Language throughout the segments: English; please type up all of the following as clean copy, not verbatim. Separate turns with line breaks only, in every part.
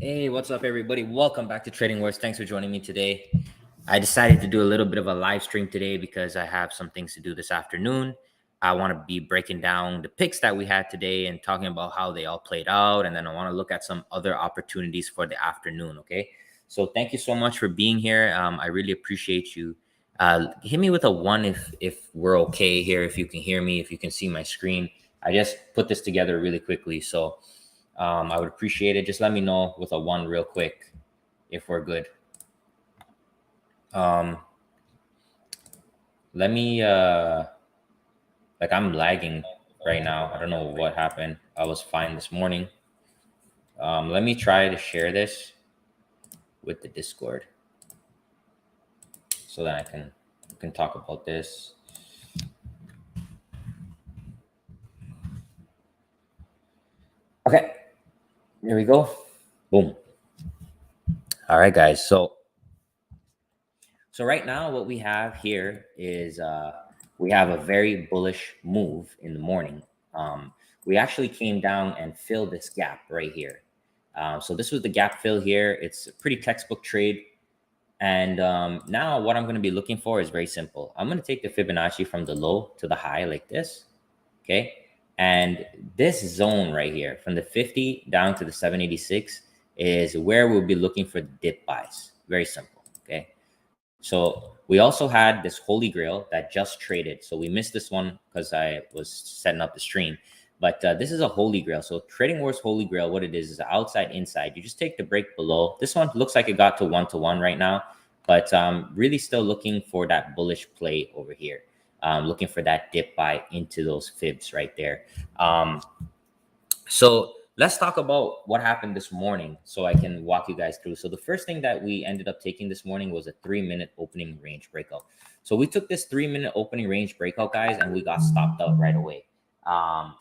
Hey, what's up, everybody? Welcome back to Trading Wars. Thanks for joining me today. I decided to do a little bit of a live stream today because I have some things to do this afternoon. I want to be breaking down the picks that we had today and talking about how they all played out. And then I want to look at some other opportunities for the afternoon. Okay. So thank you so much for being here. I really appreciate you. Hit me with a one if we're okay here, if you can hear me, if you can see my screen. I just put this together really quickly. So I would appreciate it. Just let me know with a one real quick if we're good. Let me like I'm lagging right now. I don't know what happened. I was fine this morning. Let me try to share this with the Discord so that I can talk about this. Okay, here we go. Boom. All right, guys. So right now what we have here is we have a very bullish move in the morning. We actually came down and filled this gap right here. So this was the gap fill here. It's a pretty textbook trade. And now what I'm going to be looking for is very simple. I'm going to take the Fibonacci from the low to the high like this. Okay. And this zone right here from the 50 down to the 786 is where we'll be looking for dip buys. Very simple. Okay. So we also had this holy grail that just traded. So we missed this one because I was setting up the stream. But this is a holy grail. So Trading Wars holy grail, what it is outside, inside. You just take the break below. This one looks like it got to 1-to-1 right now. But really still looking for that bullish play over here. Looking for that dip buy into those fibs right there. So let's talk about what happened this morning so I can walk you guys through. So the first thing that we ended up taking this morning was a 3-minute opening range breakout. So we took this 3-minute opening range breakout, guys, and we got stopped out right away.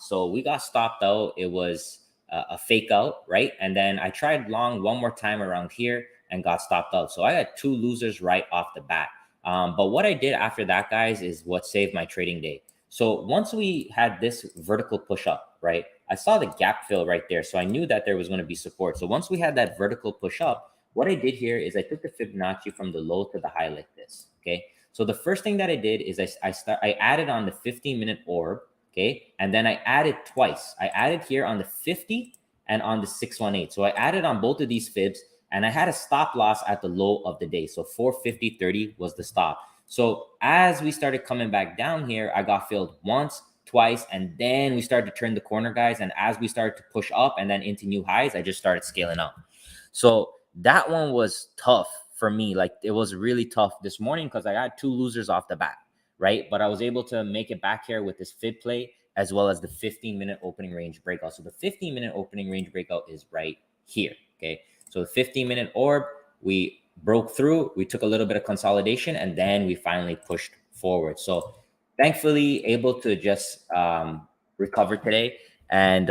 So we got stopped out. It was a fake out, right? And then I tried long one more time around here and got stopped out. So I had 2 losers right off the bat. But what I did after that, guys, is what saved my trading day. So once we had this vertical push up, right, I saw the gap fill right there. So I knew that there was going to be support. So once we had that vertical push up, what I did here is I took the Fibonacci from the low to the high like this. Okay. So the first thing that I did is I added on the 15-minute orb. Okay. And then I added twice. I added here on the 50 and on the 618. So I added on both of these fibs and I had a stop loss at the low of the day. So 450.30 was the stop. So as we started coming back down here, I got filled once, twice, and then we started to turn the corner, guys. And as we started to push up and then into new highs, I just started scaling up. So that one was tough for me. Like it was really tough this morning because I had 2 losers off the bat, right? But I was able to make it back here with this fib play as well as the 15-minute opening range breakout. So the 15-minute opening range breakout is right here, okay? So the 15-minute orb, we broke through, we took a little bit of consolidation, and then we finally pushed forward. So thankfully able to just recover today. And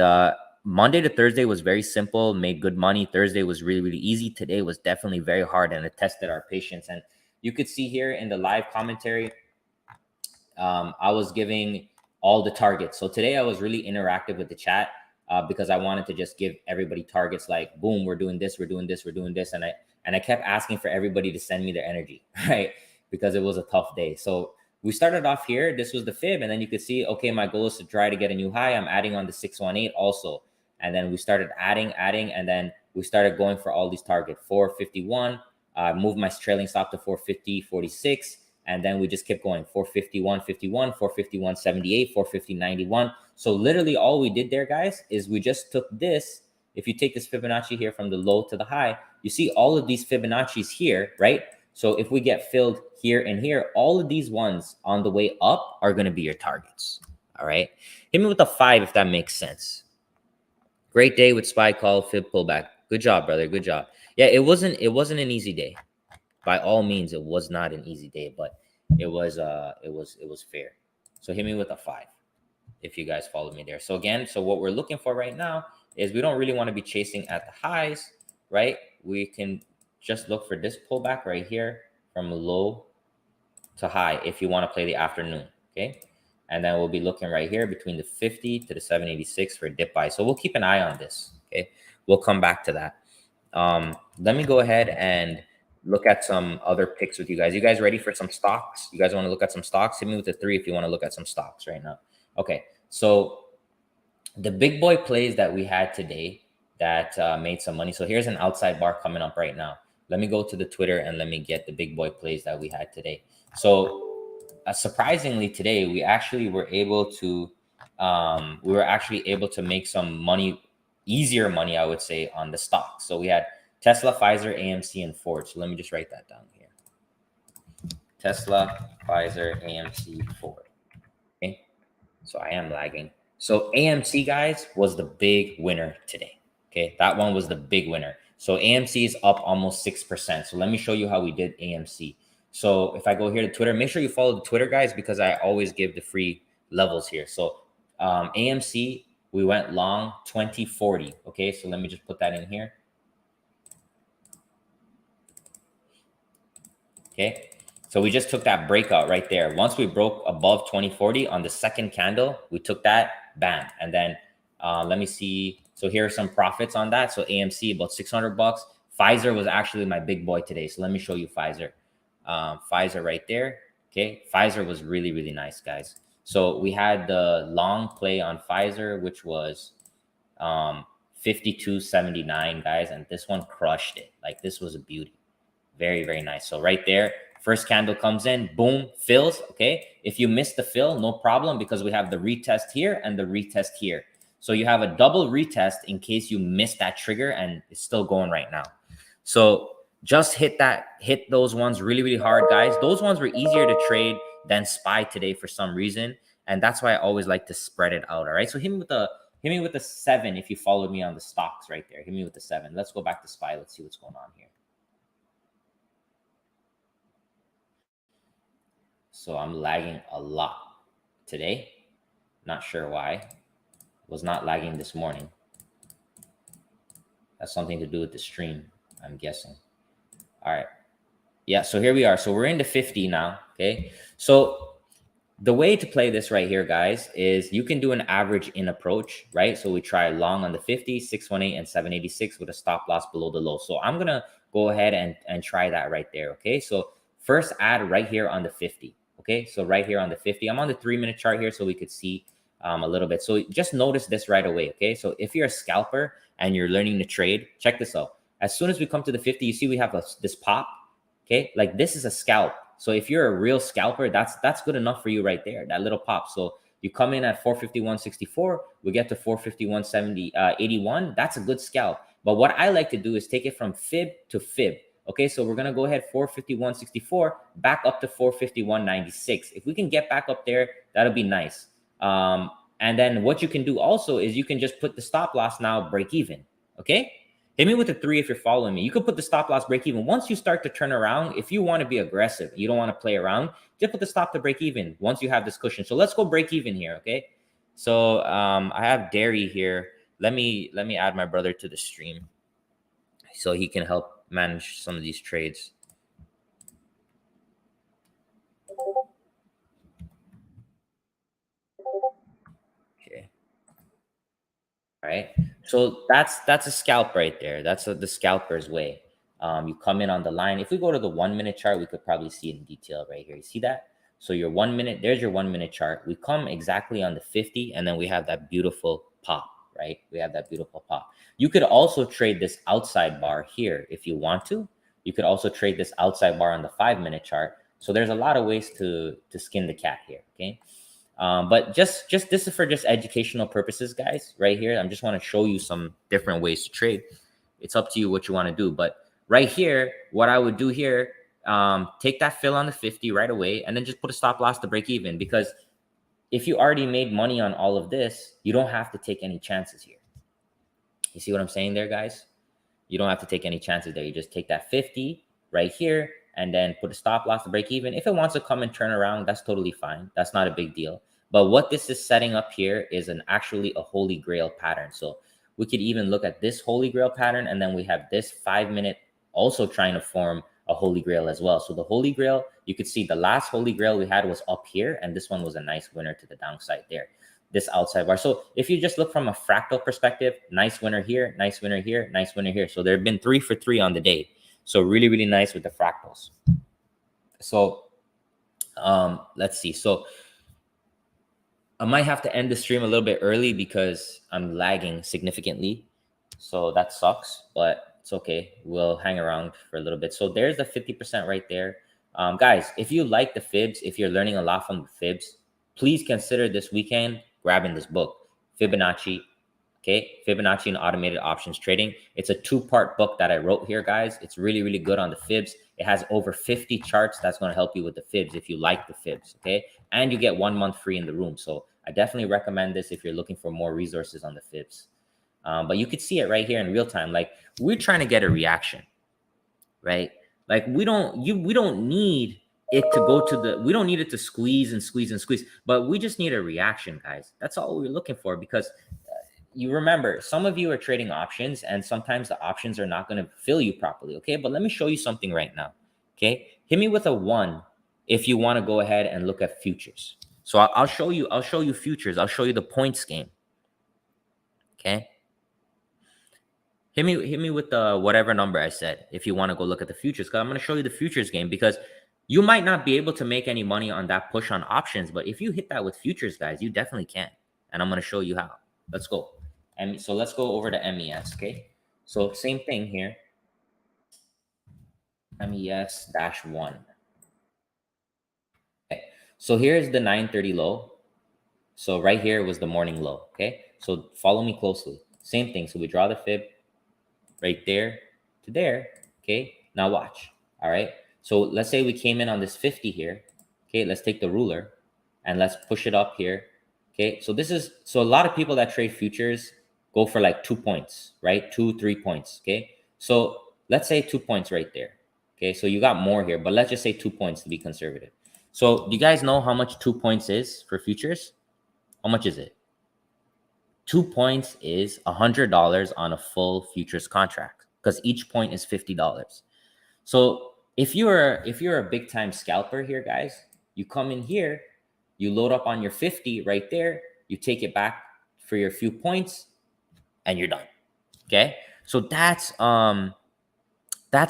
Monday to Thursday was very simple, made good money. Thursday was really, really easy. Today was definitely very hard and it tested our patience. And you could see here in the live commentary, I was giving all the targets. So today I was really interactive with the chat because I wanted to just give everybody targets like, boom, we're doing this, we're doing this, we're doing this. And I kept asking for everybody to send me their energy, right? Because it was a tough day. So we started off here. This was the fib. And then you could see, okay, my goal is to try to get a new high. I'm adding on the 618 also. And then we started adding, and then we started going for all these targets. 451, moved my trailing stop to 450.46. And then we just kept going 451.51, 451.78, 450.91. So literally all we did there, guys, is we just took this. If you take this Fibonacci here from the low to the high, you see all of these Fibonacci's here, right? So if we get filled here and here, all of these ones on the way up are going to be your targets. All right. Hit me with a 5 if that makes sense. Great day with SPY call, fib pullback. Good job, brother. Good job. Yeah, it wasn't an easy day. By all means, it was not an easy day, but it was fair. So hit me with a 5 if you guys followed me there. So again, so what we're looking for right now is we don't really want to be chasing at the highs, right? We can just look for this pullback right here from low to high if you want to play the afternoon, okay? And then we'll be looking right here between the 50 to the 786 for dip buy. So we'll keep an eye on this, okay? We'll come back to that. Let me go ahead and look at some other picks with you guys. You guys ready for some stocks? You guys want to look at some stocks? Hit me with a 3 if you want to look at some stocks right now. Okay, so the big boy plays that we had today that made some money. So here's an outside bar coming up right now. Let me go to the Twitter and let me get the big boy plays that we had today. So surprisingly today, we actually were able to make some money, easier money, I would say, on the stocks. So we had Tesla, Pfizer, AMC, and Ford. So let me just write that down here. Tesla, Pfizer, AMC, Ford. Okay. So I am lagging. So AMC, guys, was the big winner today. Okay. That one was the big winner. So AMC is up almost 6%. So let me show you how we did AMC. So if I go here to Twitter, make sure you follow the Twitter, guys, because I always give the free levels here. So AMC, we went long 2040. Okay. So let me just put that in here. Okay. So we just took that breakout right there. Once we broke above 2040 on the second candle, we took that, bam. And then let me see. So here are some profits on that. So AMC about 600 bucks. Pfizer was actually my big boy today. So let me show you Pfizer. Pfizer right there. Okay. Pfizer was really, really nice, guys. So we had the long play on Pfizer, which was 52.79, guys. And this one crushed it. Like, this was a beauty. Very, very nice. So right there, first candle comes in, boom, fills. Okay. If you miss the fill, no problem, because we have the retest here and the retest here. So you have a double retest in case you miss that trigger, and it's still going right now. So just hit those ones really, really hard, guys. Those ones were easier to trade than SPY today for some reason. And that's why I always like to spread it out. All right. So hit me with the 7 if you followed me on the stocks right there. Hit me with the 7. Let's go back to SPY. Let's see what's going on here. So I'm lagging a lot today. Not sure why. Was not lagging this morning. That's something to do with the stream, I'm guessing. All right. Yeah, so here we are. So we're into 50 now, okay? So the way to play this right here, guys, is you can do an average in approach, right? So we try long on the 50, 618, and 786 with a stop loss below the low. So I'm going to go ahead and try that right there, okay? So first add right here on the 50. Okay, so right here on the 50, I'm on the 3-minute chart here so we could see a little bit. So just notice this right away. Okay, so if you're a scalper and you're learning to trade, check this out. As soon as we come to the 50, you see we have this pop. Okay, like this is a scalp. So if you're a real scalper, that's good enough for you right there, that little pop. So you come in at 451.64, we get to 451.70, 81. That's a good scalp. But what I like to do is take it from fib to fib. Okay, so we're going to go ahead 451.64 back up to 451.96. If we can get back up there, that'll be nice. And then what you can do also is you can just put the stop loss now break even. Okay, hit me with a 3 if you're following me. You could put the stop loss break even. Once you start to turn around, if you want to be aggressive, you don't want to play around, just put the stop to break even once you have this cushion. So let's go break even here. Okay, so I have Derry here. Let me add my brother to the stream so he can help manage some of these trades. Okay. All right. So that's a scalp right there. That's the scalper's way. You come in on the line. If we go to the 1-minute chart, we could probably see it in detail right here. You see that? So your 1 minute, there's your 1-minute chart. We come exactly on the 50, and then we have that beautiful pop, right? We have that beautiful pop. You could also trade this outside bar here if you want to. You could also trade this outside bar on the 5-minute chart. So there's a lot of ways to skin the cat here, okay? But just this is for just educational purposes, guys, right here. I just want to show you some different ways to trade. It's up to you what you want to do. But right here, what I would do here, take that fill on the 50 right away, and then just put a stop loss to break even. Because if you already made money on all of this, you don't have to take any chances here. You see what I'm saying there, guys? You don't have to take any chances there. You just take that 50 right here and then put a stop loss to break even. If it wants to come and turn around, that's totally fine. That's not a big deal. But what this is setting up here is actually a holy grail pattern. So we could even look at this holy grail pattern, and then we have this 5-minute also trying to form a holy grail as well. So the holy grail, you could see the last holy grail we had was up here, and this one was a nice winner to the downside there. this outside bar. So if you just look from a fractal perspective, nice winner here, nice winner here, nice winner here. So there have been 3 for 3 on the day. So really, really nice with the fractals. So let's see. So I might have to end the stream a little bit early because I'm lagging significantly. So that sucks, but it's okay. We'll hang around for a little bit. So there's the 50% right there. Guys, if you like the fibs, if you're learning a lot from the fibs, please consider this weekend grabbing this book, Fibonacci. Okay, Fibonacci and automated options trading. It's a 2-part book that I wrote here, guys. It's really, really good on the fibs. It has over 50 charts that's going to help you with the fibs if you like the fibs. Okay, and you get 1 month free in the room. So I definitely recommend this if you're looking for more resources on the fibs. But you could see it right here in real time. Like, we're trying to get a reaction, right? Like, we don't need it to go to the, we don't need it to squeeze and squeeze and squeeze, but we just need a reaction, guys. That's all we're looking for, because you remember, some of you are trading options and sometimes the options are not going to fill you properly. Okay, but let me show you something right now. Okay, hit me with a 1 if you want to go ahead and look at futures. So I'll show you futures. I'll show you the points game. Okay, hit me with the whatever number I said if you want to go look at the futures, because I'm going to show you the futures game, because you might not be able to make any money on that push on options, but if you hit that with futures, guys, you definitely can. And I'm going to show you how. Let's go. And so let's go over to MES. Okay, so same thing here. MES-1. Okay, so here's the 930 low. So right here was the morning low. Okay, so follow me closely. Same thing. So we draw the fib right there to there. Okay, now watch. All right, so let's say we came in on this 50 here. Okay, let's take the ruler and let's push it up here. Okay, so this is, so a lot of people that trade futures go for like 2 points, right? 2-3 points. Okay, so let's say 2 points right there. Okay, so you got more here, but let's just say 2 points to be conservative. So do you guys know how much 2 points is for futures? How much is it? 2 points is $100 on a full futures contract, because each point is $50. So if you're a big time scalper here, guys, you come in here, you load up on your 50 right there, you take it back for your few points, and you're done. Okay, so that's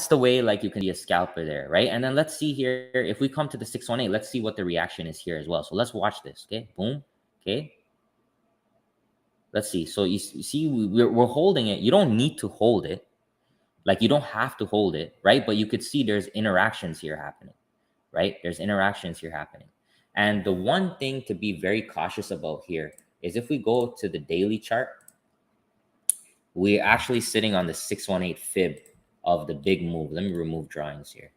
the way, like, you can be a scalper there, right? And then let's see here, if we come to the 618, let's see what the reaction is here as well. So let's watch this. Okay, boom. Okay, let's see. So you see, we're holding it. You don't need to hold it, like, you don't have to hold it, right? But you could see there's interactions here happening, right? There's interactions here happening. And the one thing to be very cautious about here is if we go to the daily chart, we're actually sitting on the 618 fib of the big move. Let me remove drawings here.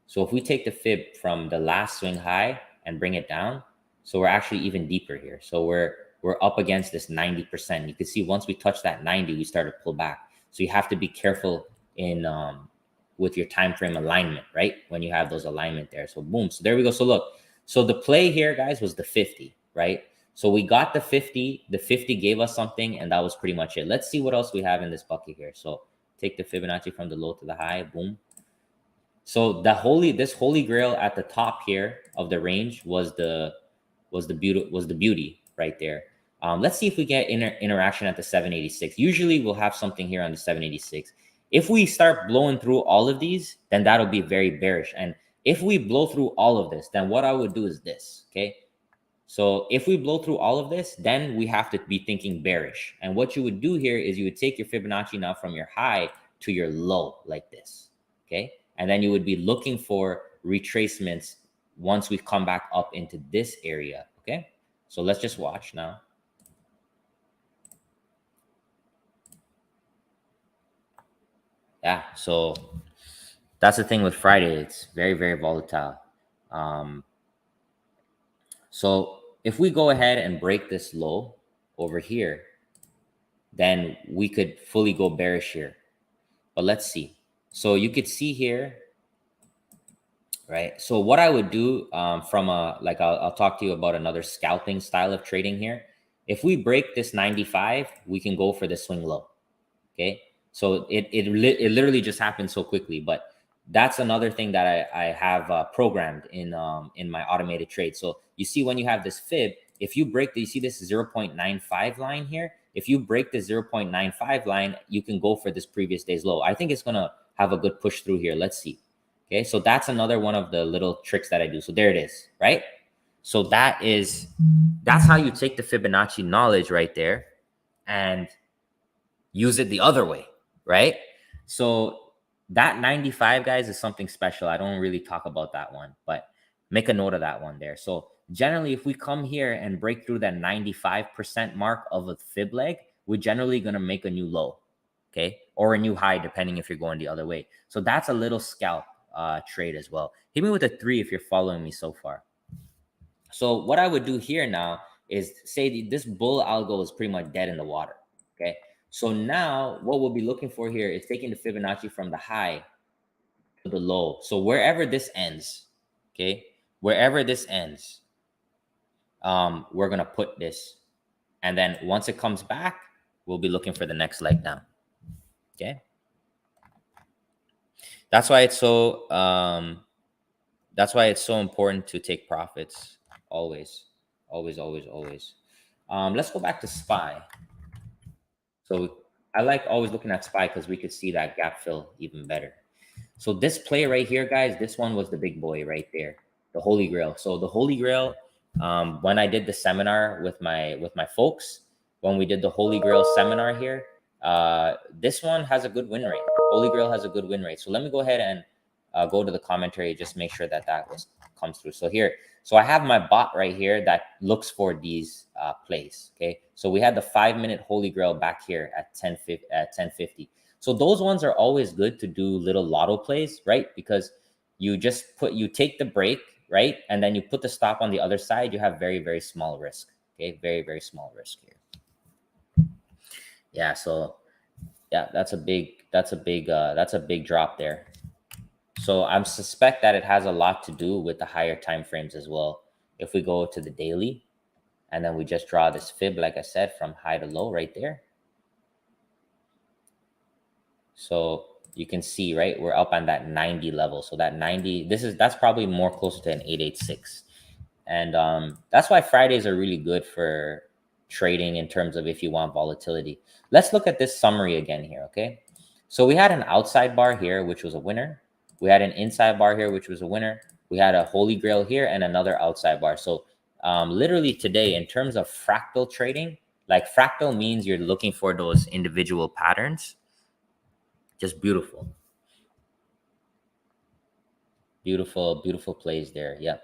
So if we take the fib from the last swing high and bring it down, so we're actually even deeper here. So we're up against this 90%. You can see once we touch that 90, we start to pull back. So you have to be careful in with your time frame alignment, right? When you have those alignment there. So boom. So there we go. So look, so the play here, guys, was the 50, right? So we got the 50. The 50 gave us something, and that was pretty much it. Let's see what else we have in this bucket here. So take the Fibonacci from the low to the high. Boom. So this holy grail at the top here of the range was the beauty right there. Let's see if we get interaction at the 786. Usually we'll have something here on the 786. If we start blowing through all of these, then that'll be very bearish. And if we blow through all of this, then what I would do is this. Okay, so if we blow through all of this, then we have to be thinking bearish. And what you would do here is you would take your Fibonacci now from your high to your low like this. Okay, and then you would be looking for retracements once we come back up into this area. Okay, so let's just watch now. Yeah, so that's the thing with Friday. It's very, very volatile. So if we go ahead and break this low over here, then we could fully go bearish here. But let's see. So you could see here, right? So what I would do from I'll talk to you about another scalping style of trading here. If we break this 95, we can go for the swing low. Okay, so it literally just happened so quickly, but that's another thing that I have programmed in my automated trade. So you see, when you have this fib, if you break you see this 0.95 line here, if you break the 0.95 line, you can go for this previous day's low. I think it's going to have a good push through here. Let's see. Okay, so that's another one of the little tricks that I do. So there it is, right? So that's how you take the Fibonacci knowledge right there and use it the other way, right? So that 95, guys, is something special. I don't really talk about that one, but make a note of that one there. So generally, if we come here and break through that 95% mark of a fib leg, we're generally going to make a new low, okay? Or a new high, depending if you're going the other way. So that's a little scalp trade as well. Hit me with a 3 if you're following me so far. So what I would do here now is say this bull algo is pretty much dead in the water, okay? So now what we'll be looking for here is taking the Fibonacci from the high to the low. So wherever this ends, okay, wherever this ends, we're going to put this. And then once it comes back, we'll be looking for the next leg down, okay? That's why it's so important to take profits always. Let's go back to SPY. So I like always looking at SPY because we could see that gap fill even better. So this play right here, guys, this one was the big boy right there, the Holy Grail. So the Holy Grail, when I did the seminar with my folks, when we did the Holy Grail seminar here, this one has a good win rate. Holy Grail has a good win rate. So let me go ahead and go to the commentary, just make sure that comes through. So here, so I have my bot right here that looks for these plays. Okay, so we had the 5-minute Holy Grail back here at 10:50. So those ones are always good to do little lotto plays, right? Because you take the break, right, and then you put the stop on the other side. You have very, very small risk. Okay, very, very small risk here. Yeah, so yeah, that's a big drop there. So I suspect that it has a lot to do with the higher time frames as well. If we go to the daily, and then we just draw this fib, like I said, from high to low right there. So you can see, right, we're up on that 90 level. So that 90, that's probably more closer to an 886. And that's why Fridays are really good for trading in terms of if you want volatility. Let's look at this summary again here, okay? So we had an outside bar here, which was a winner. We had an inside bar here, which was a winner. We had a Holy Grail here and another outside bar. So literally today, in terms of fractal trading, like fractal means you're looking for those individual patterns. Just beautiful. Beautiful plays there. Yep.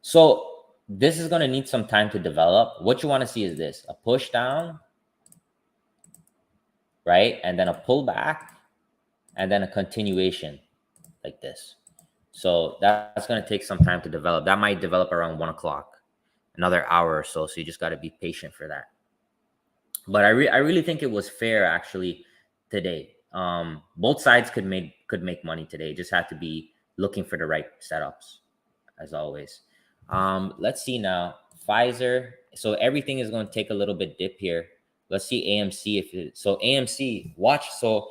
So this is going to need some time to develop. What you want to see is this: a push down, right? And then a pullback, and then a continuation like this. So that's going to take some time to develop. That might develop around 1 o'clock, another hour or so. So you just got to be patient for that. But I really think it was fair actually today. Both sides could make money today. Just had to be looking for the right setups, as always. Let's see now. Pfizer. So everything is going to take a little bit dip here. Let's see AMC. So AMC, watch. So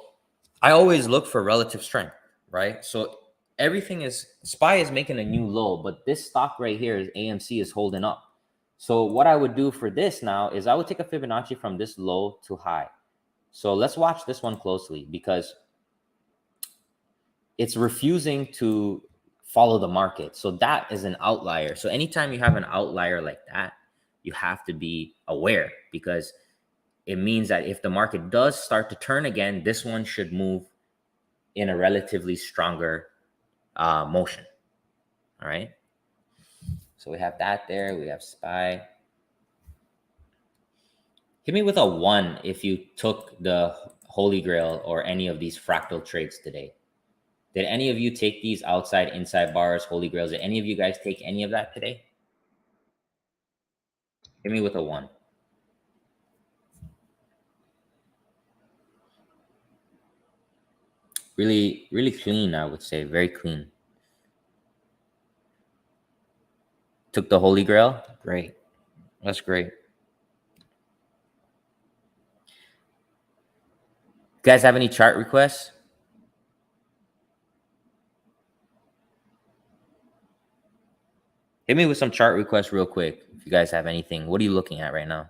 I always look for relative strength, right? So SPY is making a new low, but this stock right here is AMC is holding up. So what I would do for this now is I would take a Fibonacci from this low to high. So let's watch this one closely because it's refusing to follow the market. So that is an outlier. So anytime you have an outlier like that, you have to be aware because it means that if the market does start to turn again, this one should move in a relatively stronger motion. All right. So we have that there. We have SPY. Hit me with a 1 if you took the Holy Grail or any of these fractal trades today. Did any of you take these outside, inside bars, Holy Grails? Did any of you guys take any of that today? Hit me with a 1. Really, really clean, I would say. Very clean. Took the Holy Grail? Great. That's great. You guys have any chart requests? Hit me with some chart requests real quick you guys have anything. What are you looking at right now?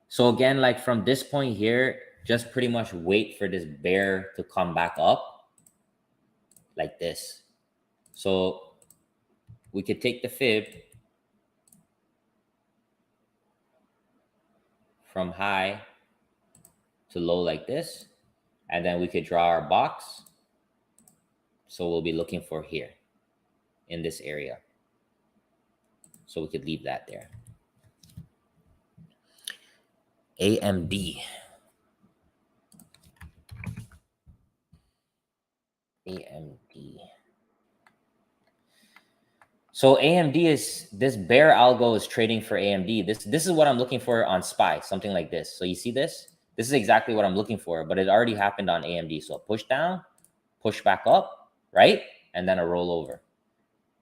So again, like from this point here, just pretty much wait for this bear to come back up like this. So we could take the fib from high to low like this, and then we could draw our box. So we'll be looking for here in this area. So we could leave that there. AMD. AMD. So AMD is, this bear algo is trading for AMD. This is what I'm looking for on SPY, something like this. So you see this? This is exactly what I'm looking for, but it already happened on AMD. So a push down, push back up, right? And then a rollover.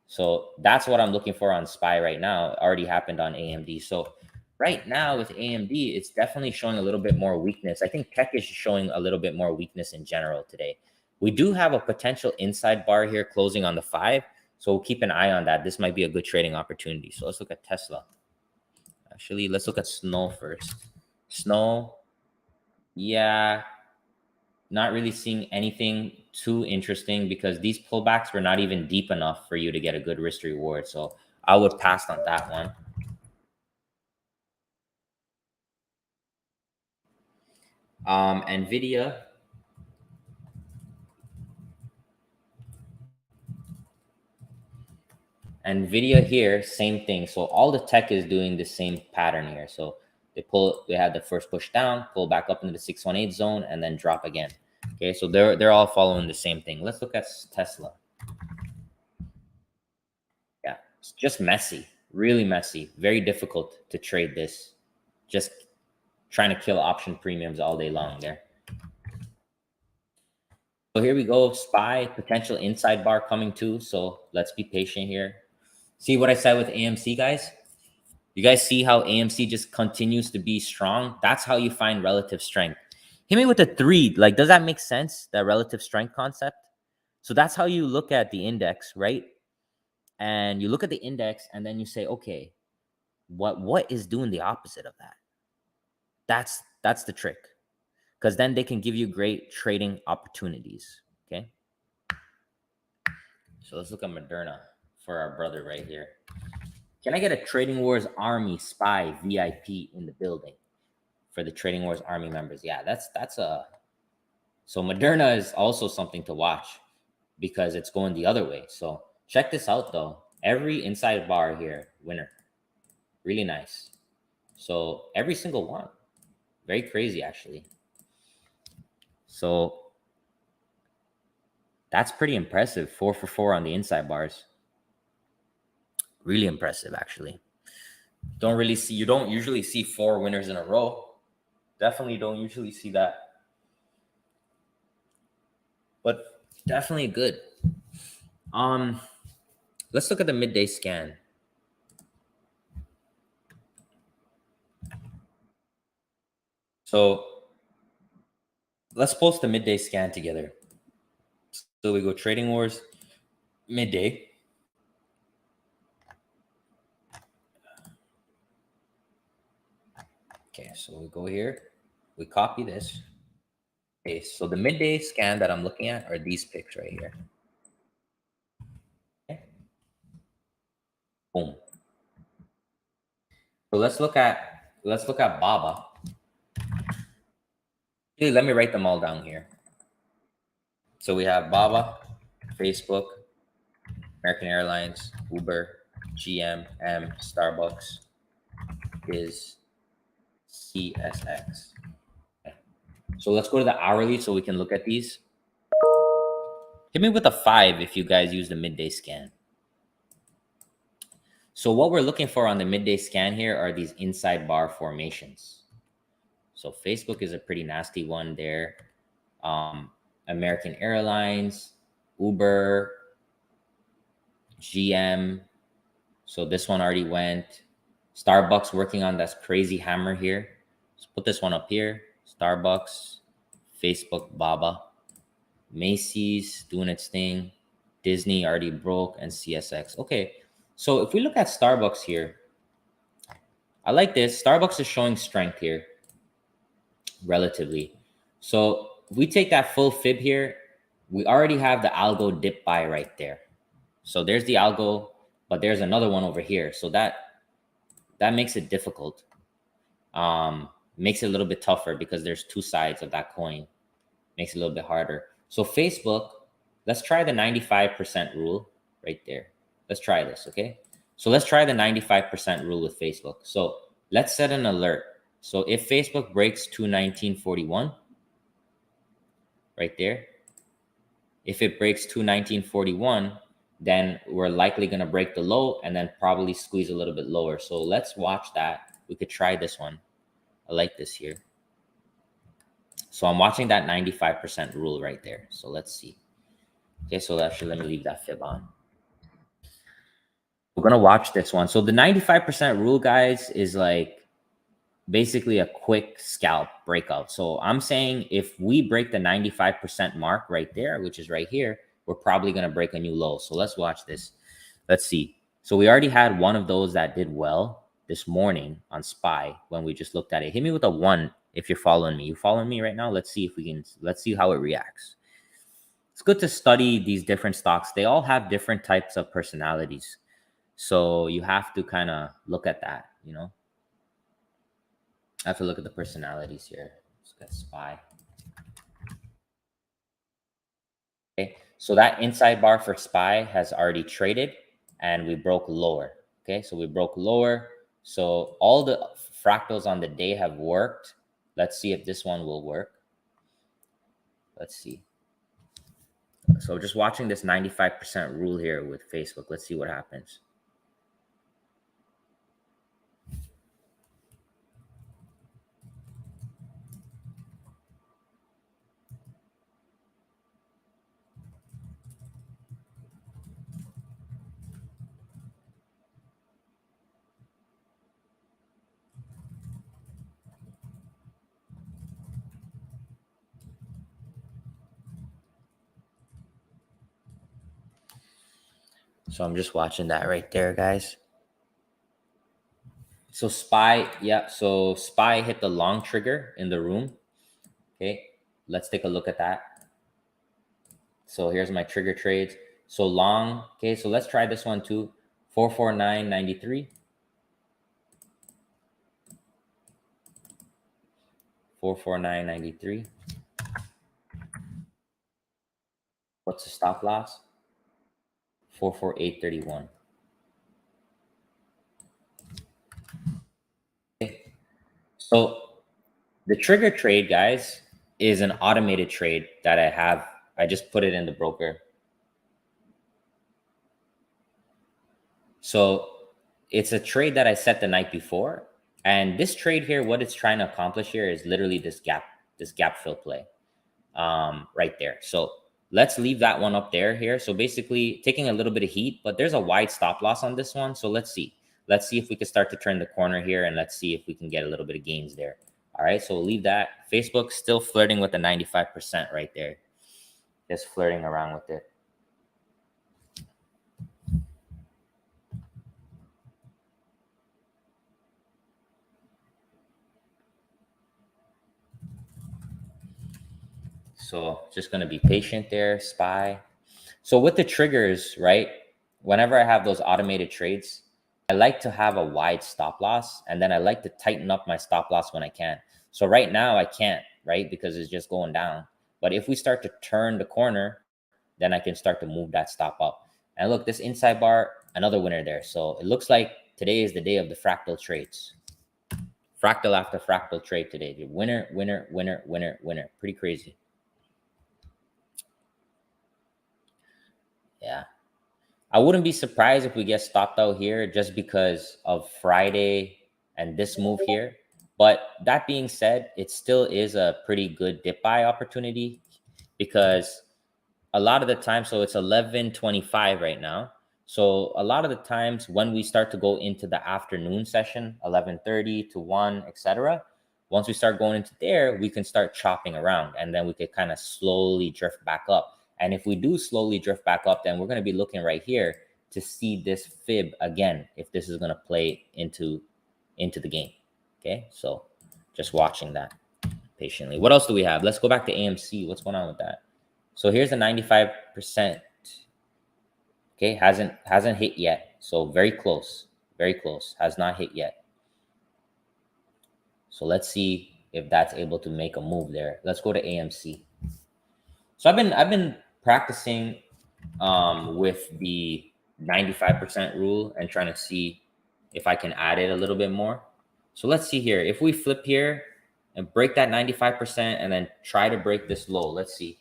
So that's what I'm looking for on SPY right now. It already happened on AMD. So right now with AMD, it's definitely showing a little bit more weakness. I think tech is showing a little bit more weakness in general today. We do have a potential inside bar here closing on the 5. So we'll keep an eye on that. This might be a good trading opportunity. So let's look at Tesla. Actually, let's look at Snow first. Snow, yeah, not really seeing anything too interesting because these pullbacks were not even deep enough for you to get a good risk reward. So I would pass on that one. NVIDIA. NVIDIA here, same thing. So all the tech is doing the same pattern here. So they had the first push down, pull back up into the 618 zone, and then drop again. Okay, so they're all following the same thing. Let's look at Tesla. Yeah, it's just messy, really messy, very difficult to trade this. Just trying to kill option premiums all day long there. So here we go, SPY, potential inside bar coming too. So let's be patient here. See what I said with AMC, guys? You guys see how AMC just continues to be strong? That's how you find relative strength. Hit me with a 3. Like, does that make sense? That relative strength concept? So that's how you look at the index, right? And you look at the index and then you say, okay, what is doing the opposite of that? That's the trick. Because then they can give you great trading opportunities. Okay. So let's look at Moderna for our brother right here. Can I get a Trading Wars Army SPY VIP in the building for the Trading Wars Army members? Yeah, that's so Moderna is also something to watch because it's going the other way. So check this out though. Every inside bar here, winner. Really nice. So every single one. Very crazy actually. So that's pretty impressive. 4 for 4 on the inside bars. Really impressive actually. You don't usually see 4 winners in a row. Definitely don't usually see that. But definitely good. Let's look at the midday scan. So let's post the midday scan together. So we go Trading Wars midday. Okay, so we go here. We copy this. Okay, so the midday scan that I'm looking at are these picks right here. Okay. Boom. So let's look at BABA. Hey, let me write them all down here. So we have BABA, Facebook, American Airlines, Uber, GM, M, Starbucks, is CSX. Okay. So let's go to the hourly so we can look at these. Hit me with a 5 if you guys use the midday scan. So what we're looking for on the midday scan here are these inside bar formations. So Facebook is a pretty nasty one there. American Airlines, Uber, GM. So this one already went. Starbucks working on that crazy hammer here. Let's put this one up here. Starbucks, Facebook, BABA. Macy's doing its thing. Disney already broke, and CSX. Okay, So if we look at Starbucks here, I like this. Starbucks is showing strength here relatively. So if we take that full fib here, we already have the algo dip buy right there. So there's the algo, but there's another one over here. So that makes it difficult. Makes it a little bit tougher because there's two sides of that coin. Makes it a little bit harder. So Facebook, let's try the 95% rule right there. Let's try this, okay? So let's try the 95% rule with Facebook. So let's set an alert. So if Facebook breaks 219.41 right there, if it breaks 219.41, then we're likely going to break the low and then probably squeeze a little bit lower. So let's watch that. We could try this one. I like this here. So I'm watching that 95% rule right there. So let's see. Okay, so actually let me leave that fib on. We're gonna watch this one. So the 95% rule, guys, is like basically a quick scalp breakout. So I'm saying if we break the 95% mark right there, which is right here, we're probably gonna break a new low. So let's watch this. Let's see. So we already had one of those that did well this morning on SPY when we just looked at it. Hit me with a 1 if you're following me. You following me right now? Let's see if we can, let's see how it reacts. It's good to study these different stocks. They all have different types of personalities. So you have to kind of look at that, you know? I have to look at the personalities here. Let's get SPY. Okay, so that inside bar for SPY has already traded and we broke lower. Okay, so we broke lower. So all the fractals on the day have worked. Let's see if this one will work. Let's see. So just watching this 95% rule here with Facebook. Let's see what happens. So I'm just watching that right there, guys. So SPY, yeah. So SPY hit the long trigger in the room. Okay, let's take a look at that. So here's my trigger trades. So long, okay, so let's try this one too. 449.93. 449.93. What's the stop loss? 448.31. Okay. So the trigger trade, guys, is an automated trade that I have. I just put it in the broker. So it's a trade that I set the night before. And this trade here, what it's trying to accomplish here is literally this gap fill play right there. So let's leave that one up there here. So basically taking a little bit of heat, but there's a wide stop loss on this one. So let's see. Let's see if we can start to turn the corner here and let's see if we can get a little bit of gains there. All right, so we'll leave that. Facebook still flirting with the 95% right there. Just flirting around with it. So just going to be patient there, SPY. So with the triggers, right, whenever I have those automated trades, I like to have a wide stop loss and then I like to tighten up my stop loss when I can. So right now I can't, right, because it's just going down. But if we start to turn the corner, then I can start to move that stop up. And look, this inside bar, another winner there. So it looks like today is the day of the fractal trades. Fractal after fractal trade today. Winner, winner, winner, winner, winner. Pretty crazy. Yeah. I wouldn't be surprised if we get stopped out here just because of Friday and this move here. But that being said, it still is a pretty good dip buy opportunity because a lot of the time, so it's 11:25 right now. So a lot of the times when we start to go into the afternoon session, 11:30 to 1, etc., once we start going into there, we can start chopping around and then we could kind of slowly drift back up. And if we do slowly drift back up, then we're going to be looking right here to see this fib again, if this is going to play into the game. Okay, so just watching that patiently. What else do we have? Let's go back to AMC. What's going on with that? So here's the 95%. Okay, hasn't hit yet. So very close, has not hit yet. So let's see if that's able to make a move there. Let's go to AMC. So I've been practicing with the 95% rule and trying to see if I can add it a little bit more. So let's see here. If we flip here and break that 95% and then try to break this low, let's see.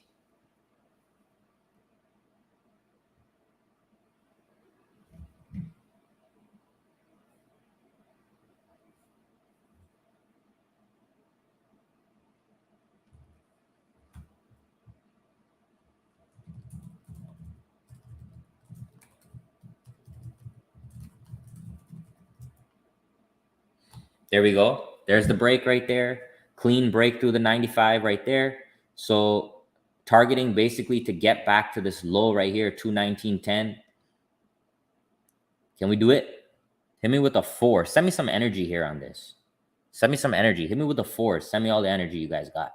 There we go. There's the break right there. Clean break through the 95 right there. So targeting basically to get back to this low right here, 219.10. Can we do it? Hit me with a 4. Send me some energy here on this. Send me some energy. Hit me with a 4. Send me all the energy you guys got.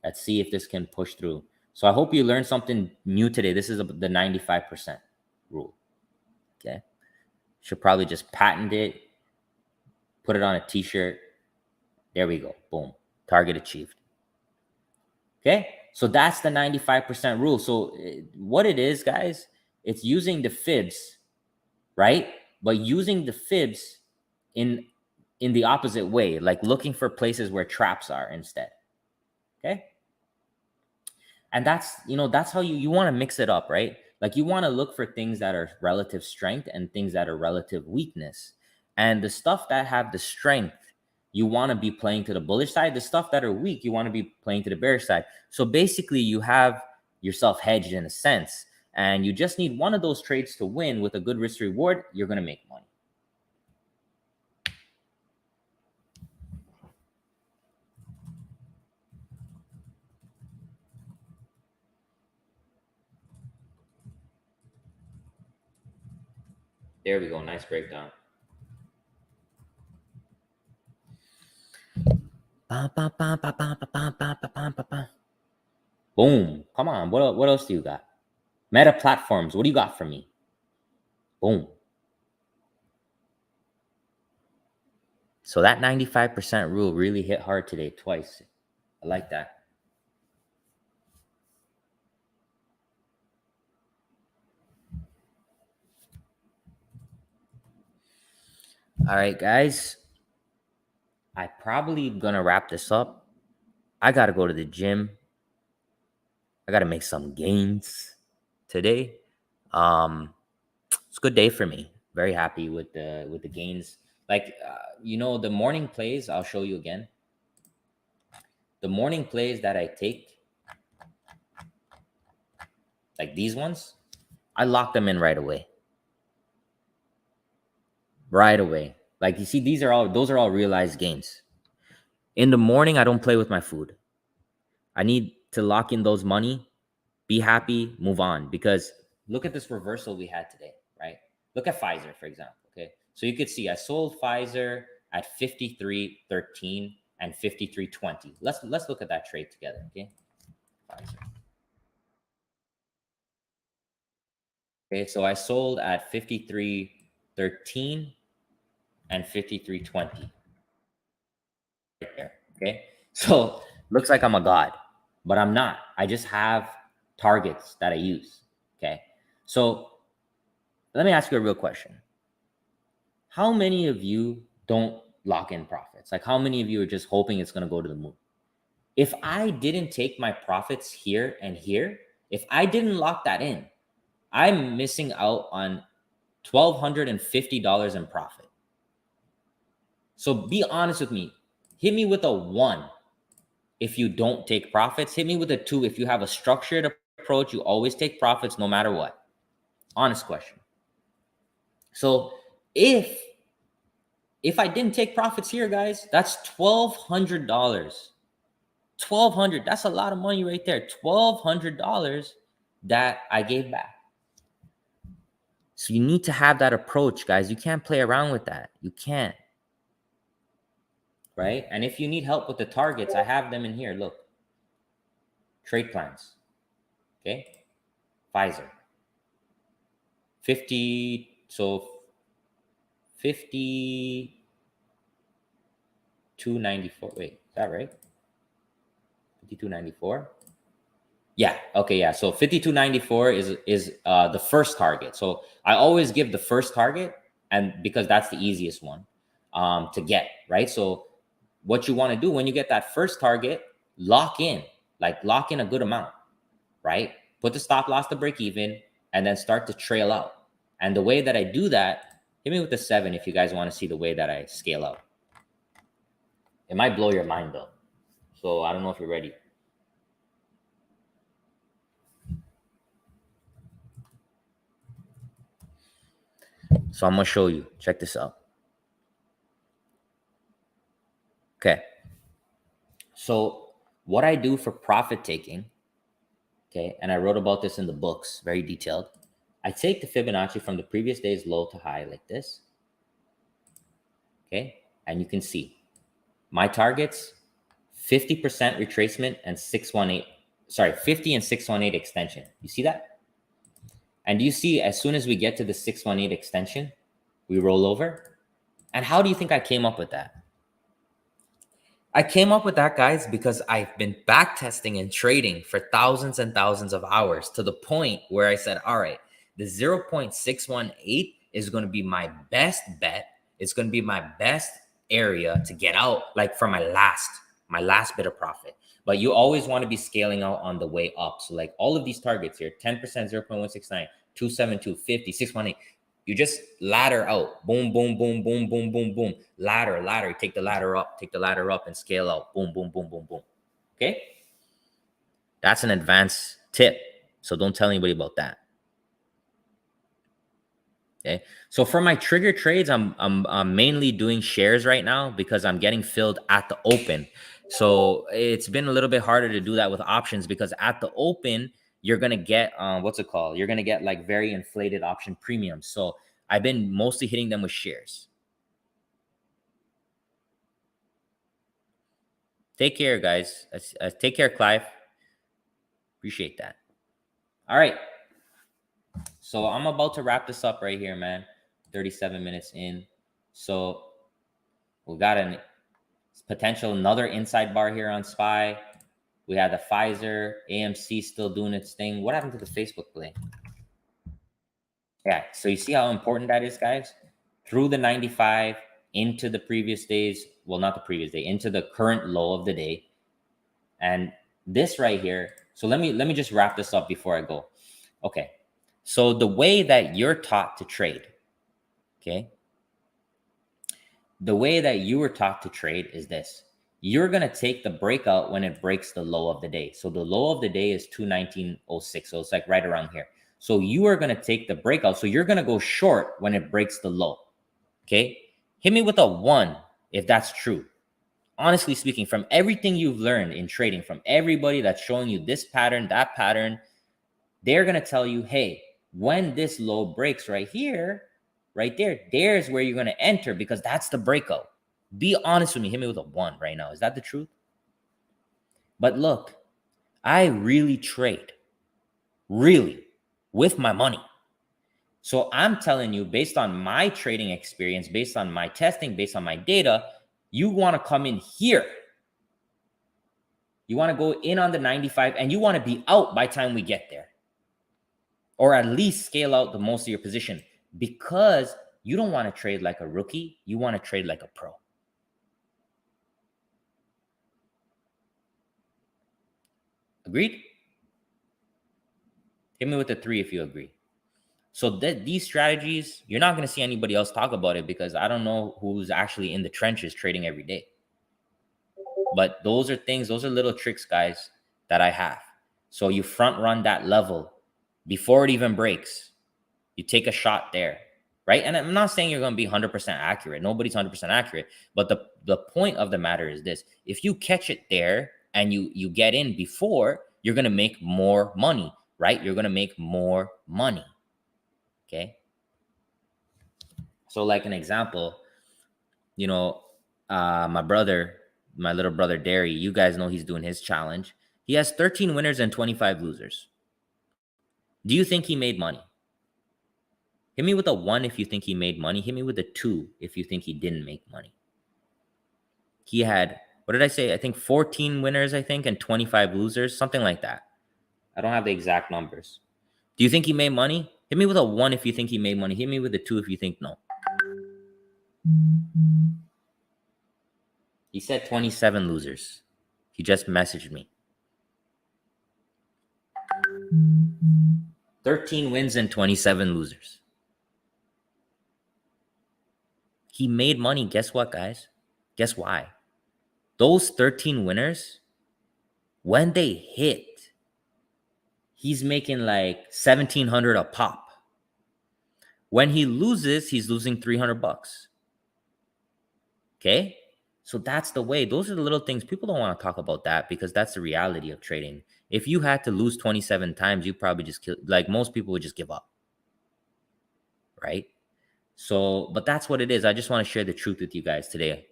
Let's see if this can push through. So I hope you learned something new today. This is the 95% rule. Okay. Should probably just patent it. Put it on a t-shirt. There we go. Boom. Target achieved. Okay. So that's the 95% rule. So what it is, guys, it's using the fibs, right? But using the fibs in the opposite way, like looking for places where traps are instead. Okay. And that's, that's how you want to mix it up, right? Like you want to look for things that are relative strength and things that are relative weakness. And the stuff that have the strength, you want to be playing to the bullish side. The stuff that are weak, you want to be playing to the bearish side. So basically you have yourself hedged in a sense, and you just need one of those trades to win with a good risk reward. You're going to make money. There we go. Nice breakdown. Boom. Come on. What else do you got? Meta platforms. What do you got for me? Boom. So that 95% rule really hit hard today twice. I like that. All right, guys. I probably gonna wrap this up. I gotta go to the gym. I gotta make some gains today. It's a good day for me. Very happy with the gains. Like the morning plays, I'll show you again. The morning plays that I take, like these ones, I lock them in right away. Right away. Like you see, those are all realized gains. In the morning, I don't play with my food. I need to lock in those money, be happy, move on. Because look at this reversal we had today, right? Look at Pfizer, for example. Okay. So you could see I sold Pfizer at 53.13 and 53.20. Let's look at that trade together. Okay. Pfizer. Okay, so I sold at 53.13 and 53.20. Right there. Okay. So looks like I'm a god, but I'm not. I just have targets that I use. Okay. So let me ask you a real question. How many of you don't lock in profits? Like how many of you are just hoping it's going to go to the moon? If I didn't take my profits here and here, if I didn't lock that in, I'm missing out on $1,250 in profit. So be honest with me. Hit me with a 1 if you don't take profits. Hit me with a 2 if you have a structured approach. You always take profits no matter what. Honest question. So if I didn't take profits here, guys, that's $1,200. $1,200. That's a lot of money right there. $1,200 that I gave back. So you need to have that approach, guys. You can't play around with that. You can't. Right? And if you need help with the targets, I have them in here. Look. Trade plans. Okay? Pfizer. 50, so 52.94. Wait, is that right? 52.94. Yeah. Okay. Yeah. So 52.94 is the first target. So I always give the first target, and because that's the easiest one to get, right? So what you want to do when you get that first target, lock in a good amount, right? Put the stop loss to break even, and then start to trail out. And the way that I do that, hit me with the 7 if you guys want to see the way that I scale out. It might blow your mind though. So I don't know if you're ready. So I'm going to show you. Check this out. Okay. So what I do for profit taking, okay, and I wrote about this in the books, very detailed. I take the Fibonacci from the previous day's low to high like this. Okay. And you can see my targets, 50% retracement and 618, sorry, 50 and 618 extension. You see that? And you see, as soon as we get to the 618 extension, we roll over. And how do you think I came up with that? I came up with that, guys, because I've been back testing and trading for thousands and thousands of hours to the point where I said, all right, the 0.618 is going to be my best bet. It's going to be my best area to get out, like for my last bit of profit. But you always want to be scaling out on the way up. So like all of these targets here, 10%, 0.169, 272, 50, 618. You just ladder out. Boom, boom, boom, boom, boom, boom, boom. Ladder. Take the ladder up and scale out. Boom, boom, boom, boom, boom. Okay? That's an advanced tip. So don't tell anybody about that. Okay. So for my trigger trades, I'm mainly doing shares right now because I'm getting filled at the open. So it's been a little bit harder to do that with options because at the open, you're going to get, what's it called? You're going to get like very inflated option premiums. So I've been mostly hitting them with shares. Take care, guys. Take care, Clive. Appreciate that. All right. So I'm about to wrap this up right here, man. 37 minutes in. So we got a potential another inside bar here on SPY. We had the Pfizer, AMC still doing its thing. What happened to the Facebook play? Yeah, so you see how important that is, guys? Through the 95 into the previous days, well, not the previous day, into the current low of the day. And this right here, so let me just wrap this up before I go. Okay, so the way that you're taught to trade, okay, the way that you were taught to trade is this. You're going to take the breakout when it breaks the low of the day. So the low of the day is 219.06. So it's like right around here. So you are going to take the breakout. So you're going to go short when it breaks the low. Okay. Hit me with a 1 if that's true. Honestly speaking, from everything you've learned in trading, from everybody that's showing you this pattern, that pattern, they're going to tell you, hey, when this low breaks right here, right there's where you're going to enter because that's the breakout. Be honest with me. Hit me with a 1 right now. Is that the truth? But look, I really trade, really, with my money. So I'm telling you, based on my trading experience, based on my testing, based on my data, you want to come in here. You want to go in on the 95 and you want to be out by the time we get there. Or at least scale out the most of your position because you don't want to trade like a rookie. You want to trade like a pro. Agreed? Hit me with a 3 if you agree. So these strategies, you're not going to see anybody else talk about it because I don't know who's actually in the trenches trading every day. But those are things, those are little tricks, guys, that I have. So you front run that level before it even breaks. You take a shot there, right? And I'm not saying you're going to be 100% accurate. Nobody's 100% accurate. But the point of the matter is this. If you catch it there and you get in before, you're going to make more money, right? You're going to make more money. Okay. So like an example, you know, my little brother Derry, you guys know he's doing his challenge. He has 13 winners and 25 losers. Do you think he made money? Hit me with a 1 if you think he made money. Hit me with a 2 if you think he didn't make money. He had, what did I say? I think 14 winners, I think, and 25 losers, something like that. I don't have the exact numbers. Do you think he made money? Hit me with a 1 if you think he made money. Hit me with a 2 if you think no. He said 27 losers. He just messaged me. 13 wins and 27 losers. He made money. Guess what, guys? Guess why? Those 13 winners, when they hit, he's making like 1,700 a pop. When he loses, he's losing 300 bucks. Okay? So that's the way. Those are the little things. People don't want to talk about that because that's the reality of trading. If you had to lose 27 times, you probably just kill, like most people would just give up. Right? So, but that's what it is. I just want to share the truth with you guys today.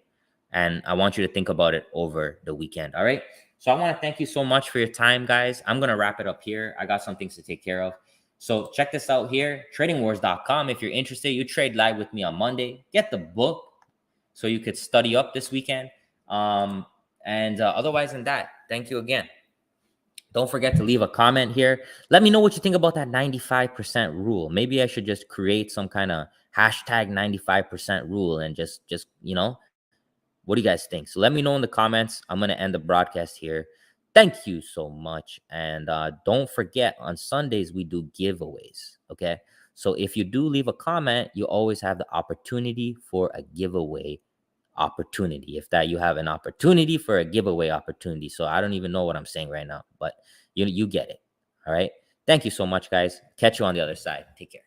And I want you to think about it over the weekend. All right. So I want to thank you so much for your time, guys. I'm going to wrap it up here. I got some things to take care of. So check this out here, tradingwars.com. If you're interested, you trade live with me on Monday. Get the book so you could study up this weekend. Otherwise than that, thank you again. Don't forget to leave a comment here. Let me know what you think about that 95% rule. Maybe I should just create some kind of hashtag 95% rule and just, you know, what do you guys think? So let me know in the comments. I'm going to end the broadcast here. Thank you so much. And don't forget, on Sundays, we do giveaways. Okay. So if you do leave a comment, you always have the opportunity for a giveaway opportunity. If that you have an opportunity for a giveaway opportunity. So I don't even know what I'm saying right now, but you get it. All right. Thank you so much, guys. Catch you on the other side. Take care.